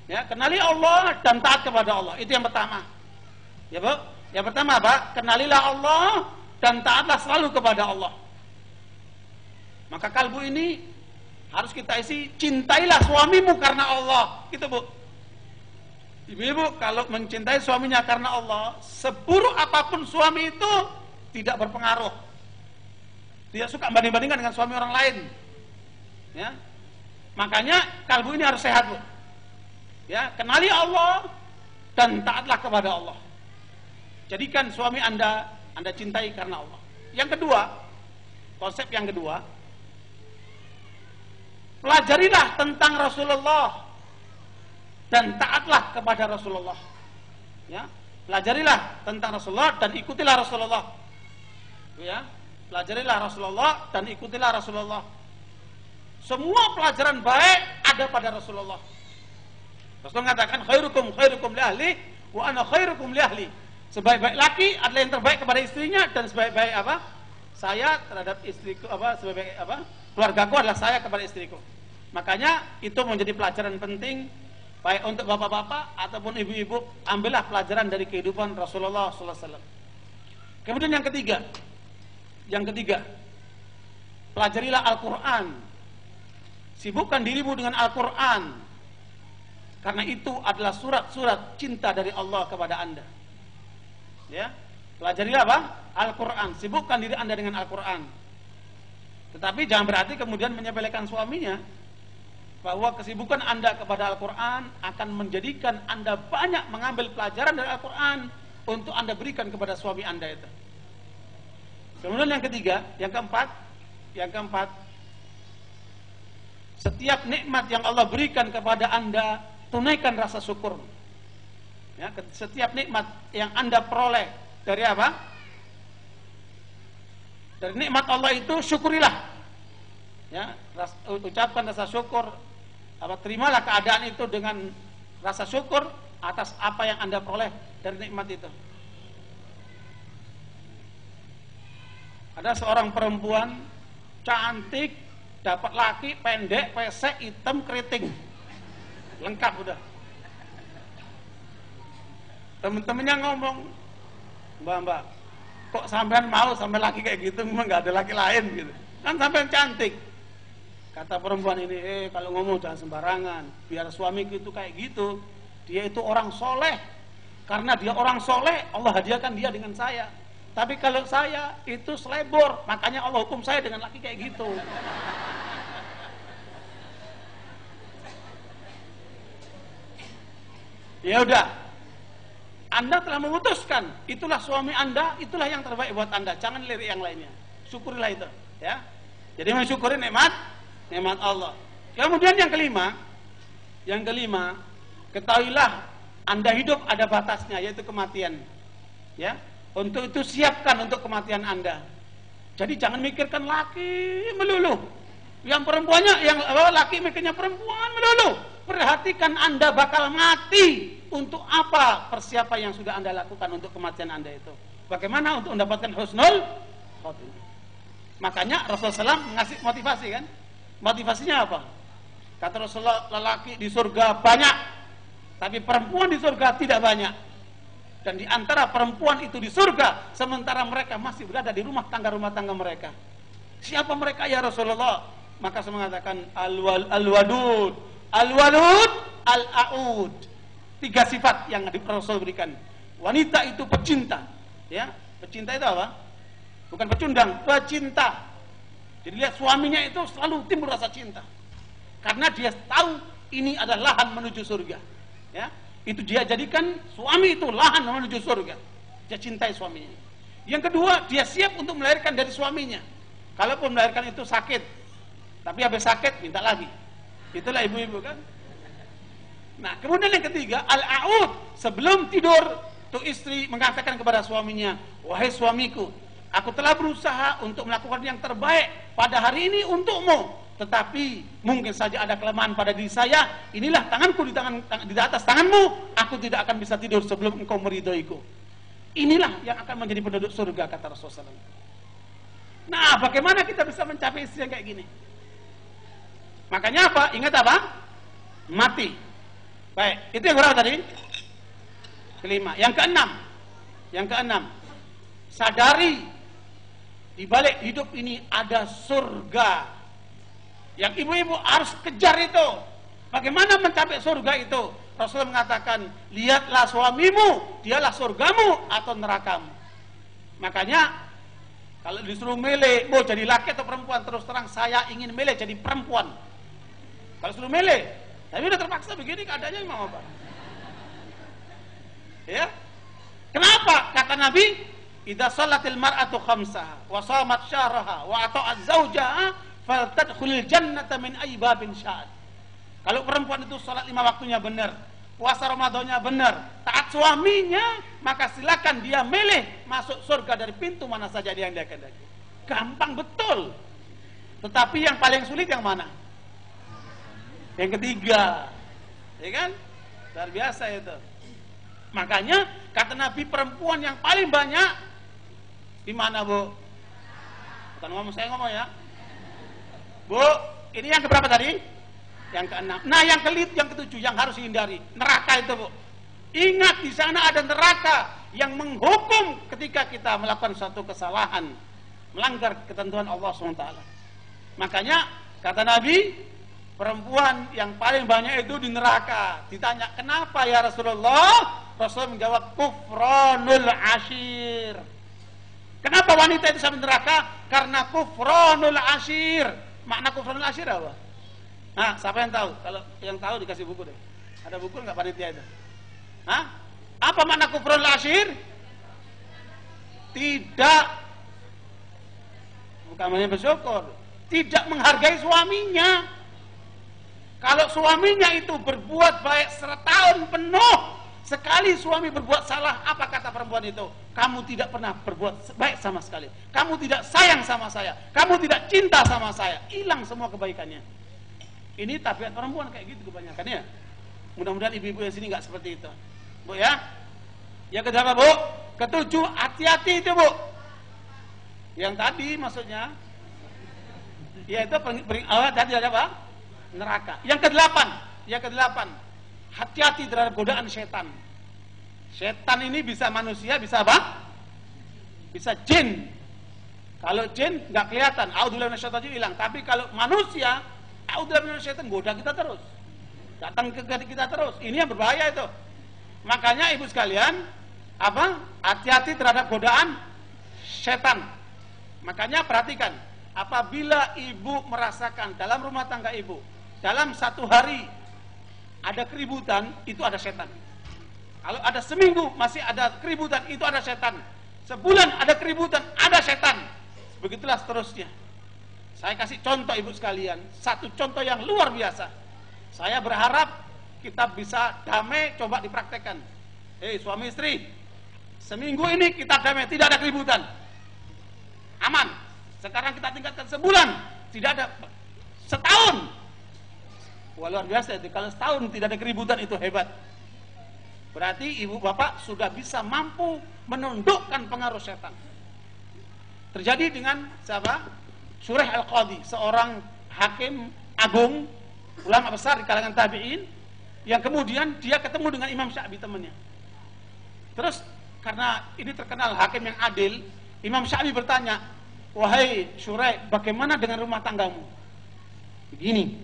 Ya, kenali Allah dan taat kepada Allah. Itu yang pertama. Ya, Bu. Yang pertama apa? Kenalilah Allah dan taatlah selalu kepada Allah. Maka kalbu ini harus kita isi, cintailah suamimu karena Allah. Gitu, Bu. Ibu-ibu kalau mencintai suaminya karena Allah, seburuk apapun suami itu tidak berpengaruh. Tidak suka banding-bandingkan dengan suami orang lain. Ya. Makanya kalbu ini harus sehat, Bu. Ya, kenali Allah dan taatlah kepada Allah. Jadikan suami Anda cintai karena Allah. Yang kedua, konsep yang kedua, pelajarilah tentang Rasulullah dan taatlah kepada Rasulullah. Ya, pelajarilah tentang Rasulullah dan ikutilah Rasulullah. Ya, pelajarilah Rasulullah dan ikutilah Rasulullah. Semua pelajaran baik ada pada Rasulullah. Rasulullah mengatakan khairukum li ahli wa ana khairukum li ahli. Sebaik-baik laki adalah yang terbaik kepada istrinya, dan sebaik-baik saya terhadap istriku, sebaik-baik keluargaku adalah saya kepada istriku. Makanya itu menjadi pelajaran penting baik untuk bapak-bapak ataupun ibu-ibu. Ambillah pelajaran dari kehidupan Rasulullah sallallahu alaihi wasallam. Kemudian yang ketiga, pelajarilah Al-Quran. Sibukkan dirimu dengan Al-Quran, karena itu adalah surat-surat cinta dari Allah kepada Anda. Ya, pelajarilah apa? Al-Quran. Sibukkan diri Anda dengan Al-Quran. Tetapi jangan berarti kemudian menyepelekan suaminya, bahwa kesibukan Anda kepada Al-Quran akan menjadikan Anda banyak mengambil pelajaran dari Al-Quran untuk Anda berikan kepada suami Anda itu. Kemudian yang keempat, setiap nikmat yang Allah berikan kepada Anda, tunaikan rasa syukur. Ya, setiap nikmat yang Anda peroleh dari apa? Dari nikmat Allah itu, syukurilah. Ya, ucapkan rasa syukur. Terimalah keadaan itu dengan rasa syukur atas apa yang Anda peroleh dari nikmat itu. Ada seorang perempuan cantik, dapat laki pendek, pesek, hitam, keriting, lengkap udah. Temen-temennya ngomong, mbak, kok sampean mau sampai laki kayak gitu? Memang nggak ada laki lain gitu. Kan sampean cantik. Kata perempuan ini, kalau ngomong jangan sembarangan. Biar suamiku itu kayak gitu. Dia itu orang soleh. Karena dia orang soleh, Allah hadiahkan dia dengan saya. Tapi kalau saya itu selebor, makanya Allah hukum saya dengan laki kayak gitu. Ya udah, Anda telah memutuskan, itulah suami Anda, itulah yang terbaik buat Anda. Jangan lirik yang lainnya. Syukurilah itu, ya. Jadi mensyukuri nikmat Allah. Kemudian yang kelima, ketahuilah Anda hidup ada batasnya, yaitu kematian. Ya. Untuk itu siapkan untuk kematian Anda. Jadi jangan mikirkan laki melulu. Yang perempuannya, yang laki mikirnya perempuan melulu. Perhatikan Anda bakal mati. Untuk apa persiapan yang sudah Anda lakukan untuk kematian Anda itu? Bagaimana untuk mendapatkan husnul khotimah? Makanya Rasulullah SAW ngasih motivasi kan? Motivasinya apa? Kata Rasulullah, lelaki di surga banyak, tapi perempuan di surga tidak banyak. Dan di antara perempuan itu di surga, sementara mereka masih berada di rumah tangga mereka. Siapa mereka ya Rasulullah? maka saya mengatakan al-wadud, al-walud, al-aud. 3 sifat yang Rasul berikan. Wanita itu pecinta, ya. Pecinta itu apa? Bukan pecundang, pecinta. Jadi lihat suaminya itu selalu timbul rasa cinta. Karena dia tahu ini adalah lahan menuju surga. Ya. Itu dia jadikan suami itu lahan menuju surga. Dia cintai suaminya. Yang kedua, dia siap untuk melahirkan dari suaminya. Kalaupun melahirkan itu sakit, tapi habis sakit minta lagi. Itulah ibu-ibu kan. Nah, kemudian yang ketiga, al-aud. Sebelum tidur, tuh istri mengatakan kepada suaminya, wahai suamiku, aku telah berusaha untuk melakukan yang terbaik pada hari ini untukmu. Tetapi mungkin saja ada kelemahan pada diri saya. Inilah tanganku di atas tanganmu. Aku tidak akan bisa tidur sebelum engkau meridhoiku. Inilah yang akan menjadi penduduk surga, kata Rasulullah SAW. Nah, bagaimana kita bisa mencapai istri yang kayak gini? Makanya apa? Ingat apa? Mati. Baik, itu yang berapa tadi? Kelima. Yang keenam, sadari di balik hidup ini ada surga yang ibu-ibu harus kejar itu. Bagaimana mencapai surga itu? Rasulullah mengatakan, lihatlah suamimu, dialah surgamu atau nerakamu. Makanya kalau disuruh milih, mau jadi laki atau perempuan, terus terang saya ingin milih jadi perempuan. Kalau suruh milih, tapi udah terpaksa begini keadaannya mau apa? Ya, kenapa? Kata Nabi, idza shalatil mar'atu khamsaha wa shamat syahraha wa ata'at zawjaha faltadkhulil jannata min ayyi babin sya'at. Kalau perempuan itu salat 5 waktunya benar, puasa Ramadannya benar, taat suaminya, maka silakan dia milih masuk surga dari pintu mana saja yang dia kehendaki. Gampang betul. Tetapi yang paling sulit yang mana? Yang ketiga. Ya kan? Luar biasa itu. Makanya kata Nabi, perempuan yang paling banyak di mana, Bu? Bukan ngomong, saya ngomong ya. Bu, ini yang keberapa tadi? Yang keenam. Nah, yang ketujuh yang harus dihindari, neraka itu, Bu. Ingat, di sana ada neraka yang menghukum ketika kita melakukan suatu kesalahan, melanggar ketentuan Allah SWT. Makanya kata Nabi, perempuan yang paling banyak itu di neraka. Ditanya, kenapa ya Rasulullah? Rasul menjawab, kufranul ashir. Kenapa wanita itu sampai neraka? Karena kufranul ashir. Makna kufranul ashir apa? Nah, siapa yang tahu? Kalau yang tahu dikasih buku deh. Ada buku nggak panitia itu? Hah? Apa makna kufranul ashir? Tidak, bukan hanya bersyukur, tidak menghargai suaminya. Kalau suaminya itu berbuat baik 1 tahun penuh, sekali suami berbuat salah, apa kata perempuan itu? Kamu tidak pernah berbuat baik sama sekali. Kamu tidak sayang sama saya. Kamu tidak cinta sama saya. Hilang semua kebaikannya. Ini tabiat perempuan kayak gitu kebanyakan ya. Mudah-mudahan ibu-ibu yang sini nggak seperti itu, Bu ya. Yang kedua, Bu, ketujuh, hati-hati itu, Bu. Yang tadi maksudnya, yaitu tadi ada apa? Neraka. Yang kedelapan, hati-hati terhadap godaan setan. Setan ini bisa manusia, bisa apa? Bisa jin. Kalau jin nggak kelihatan, a'udzubillahi minasyaitonir hilang. Tapi kalau manusia, a'udzubillahi minasyaiton, goda kita terus, datang ke kita terus. Ini yang berbahaya itu. Makanya ibu sekalian, apa? Hati-hati terhadap godaan setan. Makanya perhatikan, apabila ibu merasakan dalam rumah tangga ibu, dalam 1 hari ada keributan, itu ada setan. Kalau ada seminggu masih ada keributan, itu ada setan. Sebulan ada keributan, ada setan. Begitulah seterusnya. Saya kasih contoh ibu sekalian, satu contoh yang luar biasa. Saya berharap kita bisa damai, coba dipraktekkan. Suami istri, seminggu ini kita damai, tidak ada keributan, aman. Sekarang kita tingkatkan sebulan, tidak ada, setahun. Wah, luar biasa itu. Kalau setahun tidak ada keributan, itu hebat. Berarti ibu bapak sudah bisa mampu menundukkan pengaruh setan. Terjadi dengan siapa? Shuraih Al-Qadhi, seorang hakim agung, ulama besar di kalangan tabi'in, yang kemudian dia ketemu dengan Imam Syafi'i temannya. Terus karena ini terkenal hakim yang adil, Imam Syafi'i bertanya, wahai Shuraih, bagaimana dengan rumah tanggamu? Begini,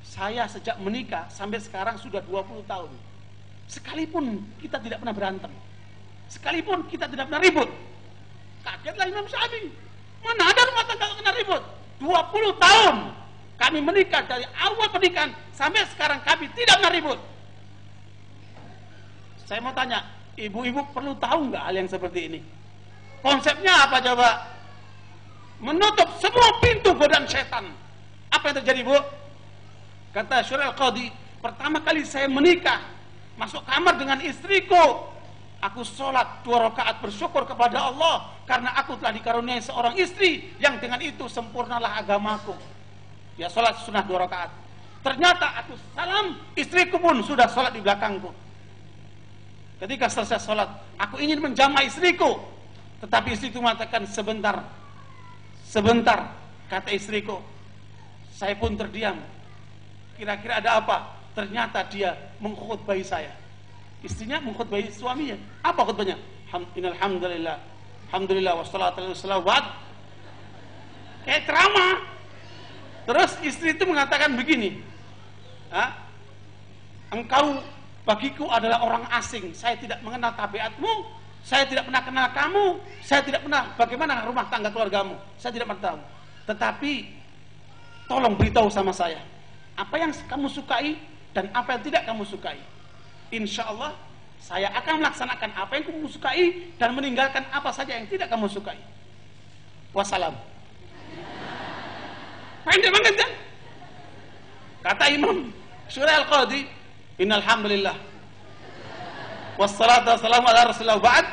saya sejak menikah sampai sekarang sudah 20 tahun. Sekalipun kita tidak pernah berantem, sekalipun kita tidak pernah ribut. Kagetlah Imam Syafi'i. Mana ada rumah tangga kena ribut? 20 tahun kami menikah, dari awal pernikahan sampai sekarang kami tidak pernah ribut. Saya mau tanya, ibu-ibu perlu tahu nggak hal yang seperti ini? Konsepnya apa coba? Menutup semua pintu godaan setan. Apa yang terjadi, Bu? Kata Syurah Al-Qadi, pertama kali saya menikah, masuk kamar dengan istriku, aku sholat 2 rakaat bersyukur kepada Allah karena aku telah dikaruniai seorang istri yang dengan itu sempurnalah agamaku. Ya, sholat sunnah 2 rakaat. Ternyata aku salam, istriku pun sudah sholat di belakangku. Ketika selesai sholat, aku ingin menjamah istriku, tetapi istriku mengatakan sebentar, kata istriku. Saya pun terdiam. Kira-kira ada apa? Ternyata dia mengkhutbahi saya. Istrinya mengkhutbahi suaminya. Apa khutbahnya? Alhamdulillah, alhamdulillah, wassalatu wassalamu ala. Kayak ceramah. Terus istri itu mengatakan begini, engkau bagiku adalah orang asing. Saya tidak mengenal tabiatmu, saya tidak pernah kenal kamu, saya tidak pernah bagaimana rumah tangga keluargamu, saya tidak pernah tahu. Tetapi tolong beritahu sama saya, apa yang kamu sukai dan apa yang tidak kamu sukai. Insya Allah saya akan melaksanakan apa yang kamu sukai dan meninggalkan apa saja yang tidak kamu sukai. Wassalam. Pendek banget kan? Kata Imam Syurah Al-Qadi, innal hamdalillah wassalatu wassalamu ala rasulillah ba'd.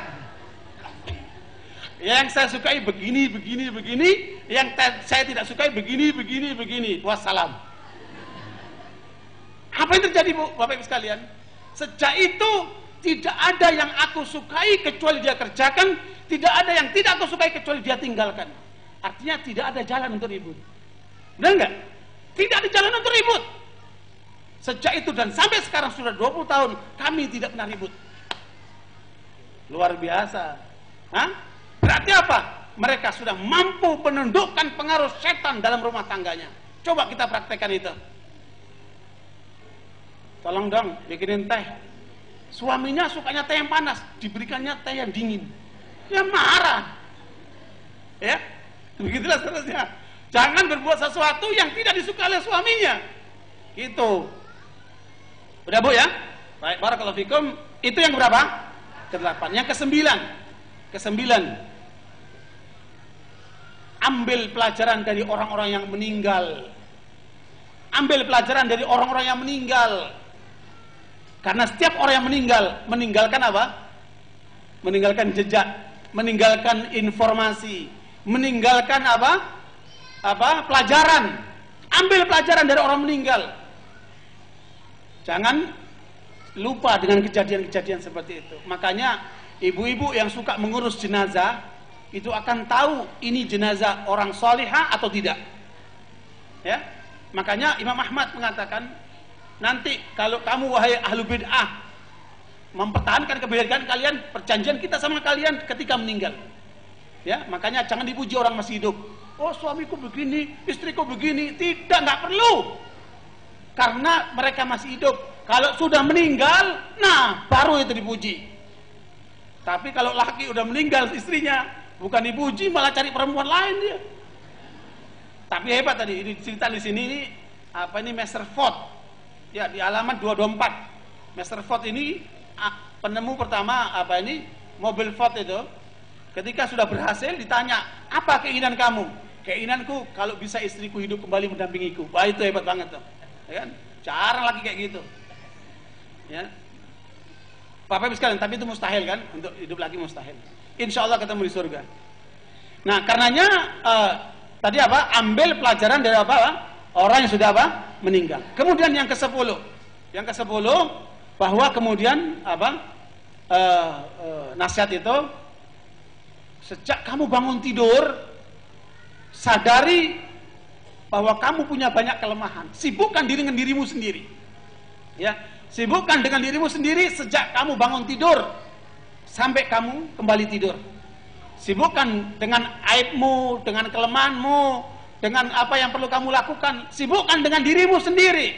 Yang saya sukai begini, yang saya tidak sukai begini. Wassalam. Apa yang terjadi, Bu, Bapak Ibu sekalian? Sejak itu tidak ada yang aku sukai kecuali dia kerjakan, tidak ada yang tidak aku sukai kecuali dia tinggalkan. Artinya tidak ada jalan untuk ribut. Benar enggak? Tidak ada jalan untuk ribut. Sejak itu dan sampai sekarang sudah 20 tahun kami tidak pernah ribut. Luar biasa. Berarti apa? Mereka sudah mampu menundukkan pengaruh setan dalam rumah tangganya. Coba kita praktekkan itu. Tolong dong bikinin teh. Suaminya sukanya teh yang panas, diberikannya teh yang dingin. Dia marah. Ya, begitulah seterusnya. Jangan berbuat sesuatu yang tidak disukai oleh suaminya. Gitu. Udah, Bu, ya? Baik, barakallahu fikum. Itu yang berapa? Ke-8. Yang ke-9. Ambil pelajaran dari orang-orang yang meninggal. Ambil pelajaran dari orang-orang yang meninggal. Karena setiap orang yang meninggalkan apa? Meninggalkan jejak, meninggalkan informasi, meninggalkan apa? Pelajaran. Ambil pelajaran dari orang meninggal. Jangan lupa dengan kejadian-kejadian seperti itu. Makanya ibu-ibu yang suka mengurus jenazah itu akan tahu ini jenazah orang salihah atau tidak. Ya. Makanya Imam Ahmad mengatakan, nanti kalau kamu wahai ahlu bid'ah mempertahankan kebidahan kalian, perjanjian kita sama kalian ketika meninggal. Ya, makanya jangan dipuji orang masih hidup. Oh, suamiku begini, istriku begini. Tidak, nggak perlu. Karena mereka masih hidup. Kalau sudah meninggal, nah baru itu dipuji. Tapi kalau laki udah meninggal istrinya, bukan dipuji malah cari perempuan lain dia. Tapi hebat tadi, ini cerita di sini ini Mr. Ford. Ya, di halaman 224. Mr. Ford ini penemu pertama mobil Ford itu. Ketika sudah berhasil ditanya, apa keinginan kamu? Keinginanku kalau bisa istriku hidup kembali mendampingiku. Wah, itu hebat banget tuh. Ya kan? Jarang lagi kayak gitu. Ya. Bapak Ibu sekalian, tapi itu mustahil kan? Untuk hidup lagi mustahil. Insya Allah ketemu di surga. Nah, karenanya tadi ambil pelajaran dari orang yang sudah meninggal. Kemudian yang ke-10. Yang ke-10 bahwa kemudian nasihat itu, sejak kamu bangun tidur, sadari bahwa kamu punya banyak kelemahan. Sibukkan diri dengan dirimu sendiri. Ya, sibukkan dengan dirimu sendiri sejak kamu bangun tidur sampai kamu kembali tidur. Sibukkan dengan aibmu, dengan kelemahanmu, dengan apa yang perlu kamu lakukan, sibukkan dengan dirimu sendiri.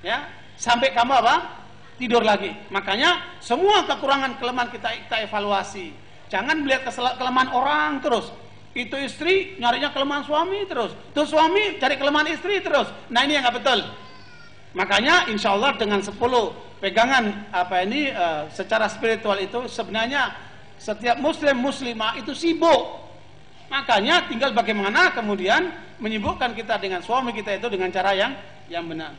Ya, sampai kamu apa? Tidur lagi. Makanya semua kekurangan kelemahan kita evaluasi. Jangan melihat kelemahan orang terus. Itu istri nyarinya kelemahan suami terus. Terus suami cari kelemahan istri terus. Nah, ini yang nggak betul. Makanya insya Allah dengan 10 pegangan secara spiritual itu sebenarnya setiap muslim muslimah itu sibuk. Makanya tinggal bagaimana kemudian menyibukkan kita dengan suami kita itu dengan cara yang benar.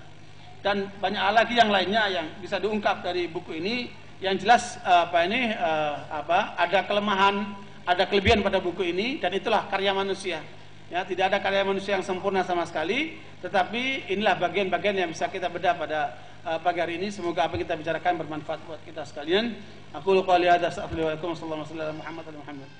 Dan banyak hal lagi yang lainnya yang bisa diungkap dari buku ini. Yang jelas ada kelemahan, ada kelebihan pada buku ini, dan itulah karya manusia. Ya, tidak ada karya manusia yang sempurna sama sekali, tetapi inilah bagian-bagian yang bisa kita bedah pada pagi hari ini. Semoga apa yang kita bicarakan bermanfaat buat kita sekalian. Aku qouli hadza, astaghfirullahaladzim, sallallahu alaihi wasallam, Muhammad.